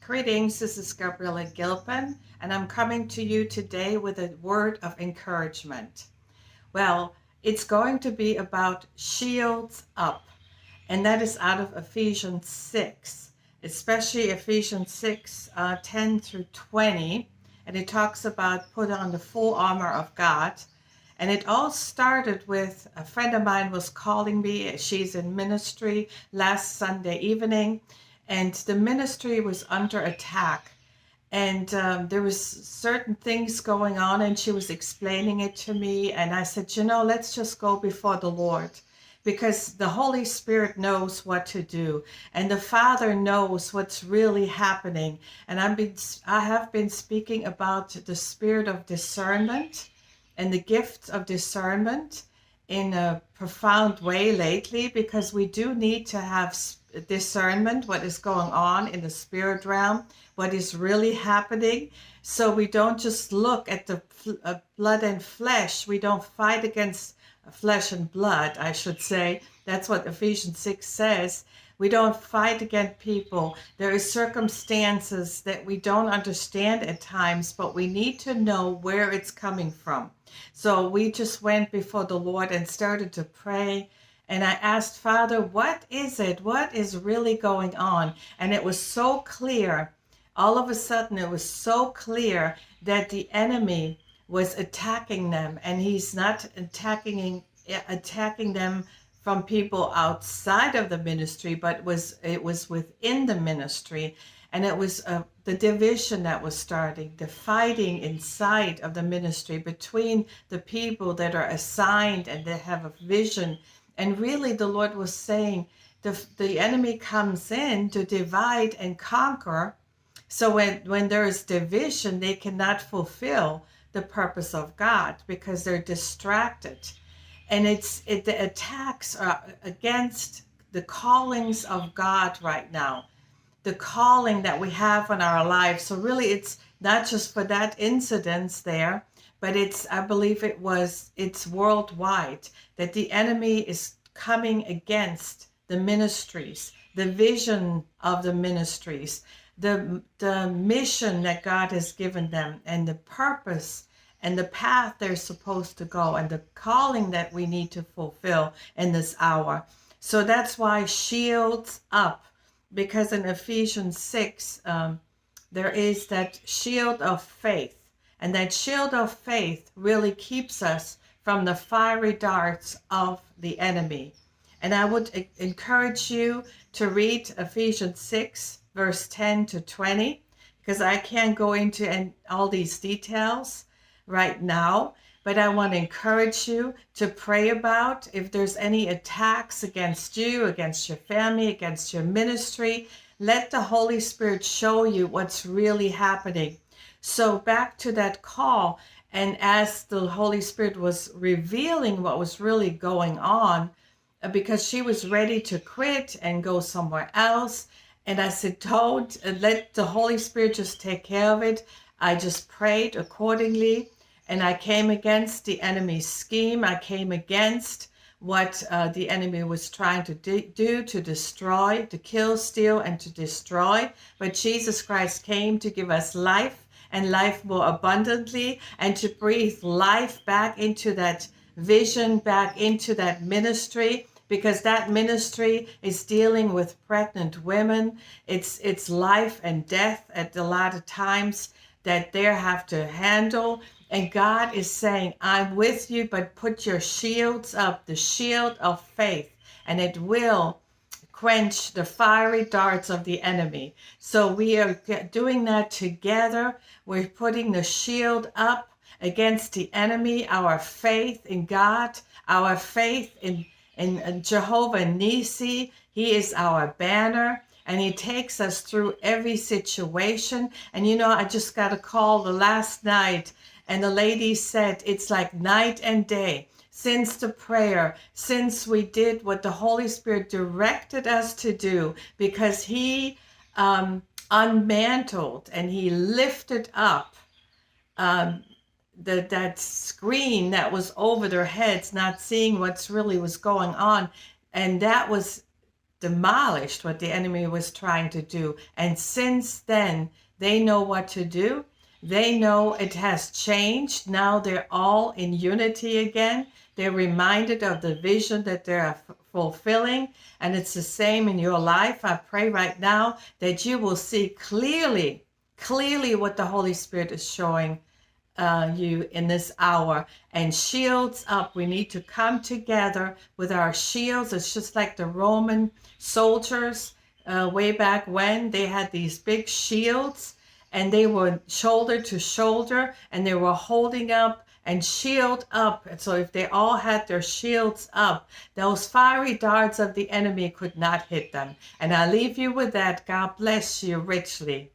Greetings, this is Gabriella Gilpin, and I'm coming to you today with a word of encouragement. Well, it's going to be about shields up, and that is out of Ephesians 6, especially Ephesians 6, 10 through 20, and it talks about put on the full armor of God. And it all started with a friend of mine was calling me. She's in ministry last Sunday evening, and the ministry was under attack. And there was certain things going on, and she was explaining it to me. And I said, let's just go before the Lord, because the Holy Spirit knows what to do, and the Father knows what's really happening. And I have been speaking about the spirit of discernment and the gifts of discernment in a profound way lately, because we do need to have discernment, what is going on in the spirit realm, what is really happening. So we don't just look at the blood and flesh. We don't fight against flesh and blood, I should say. That's what Ephesians 6 says. We don't fight against people. There are circumstances that we don't understand at times, but we need to know where it's coming from. So we just went before the Lord and started to pray. And I asked, Father, what is it? What is really going on? And it was so clear. All of a sudden, it was so clear that the enemy was attacking them. And he's not attacking them from people outside of the ministry, but it was within the ministry. And it was the division that was starting, the fighting inside of the ministry between the people that are assigned and that have a vision. And really the Lord was saying the enemy comes in to divide and conquer. So when there is division, they cannot fulfill the purpose of God because they're distracted. And the attacks are against the callings of God right now, the calling that we have on our lives. So really it's not just for that incident there, but I believe it's worldwide, that the enemy is coming against the ministries, the vision of the ministries, the mission that God has given them, and the purpose and the path they're supposed to go, and the calling that we need to fulfill in this hour. So that's why shields up, because in Ephesians 6, there is that shield of faith. And that shield of faith really keeps us from the fiery darts of the enemy. And I would encourage you to read Ephesians 6, verse 10 to 20, because I can't go into all these details right now, but I want to encourage you to pray about if there's any attacks against you, against your family, against your ministry. Let the Holy Spirit show you what's really happening. So back to that call, and as the Holy Spirit was revealing what was really going on, because she was ready to quit and go somewhere else, and I said, don't let the Holy Spirit just take care of it. I just prayed accordingly. And I came against the enemy's scheme. I came against what the enemy was trying to do to destroy, to kill, steal, and to destroy. But Jesus Christ came to give us life, and life more abundantly, and to breathe life back into that vision, back into that ministry, because that ministry is dealing with pregnant women. It's life and death at a lot of times that they have to handle. And God is saying, I'm with you, but put your shields up, the shield of faith, and it will quench the fiery darts of the enemy. So we are doing that together. We're putting the shield up against the enemy, our faith in God, our faith in Jehovah Nissi. He is our banner. And he takes us through every situation. And I just got a call the last night, and the lady said it's like night and day since the prayer, since we did what the Holy Spirit directed us to do, because he unmantled and he lifted up that screen that was over their heads, not seeing what's really was going on. And that was demolished what the enemy was trying to do. And since then, they know what to do. They know it has changed. Now they're all in unity again. They're reminded of the vision that they're fulfilling. And it's the same in your life. I pray right now that you will see clearly what the Holy Spirit is showing you in this hour. And shields up. We need to come together with our shields. It's just like the Roman soldiers way back when. They had these big shields, and they were shoulder to shoulder, and they were holding up and shield up. And so if they all had their shields up, those fiery darts of the enemy could not hit them. And I leave you with that. God bless you richly.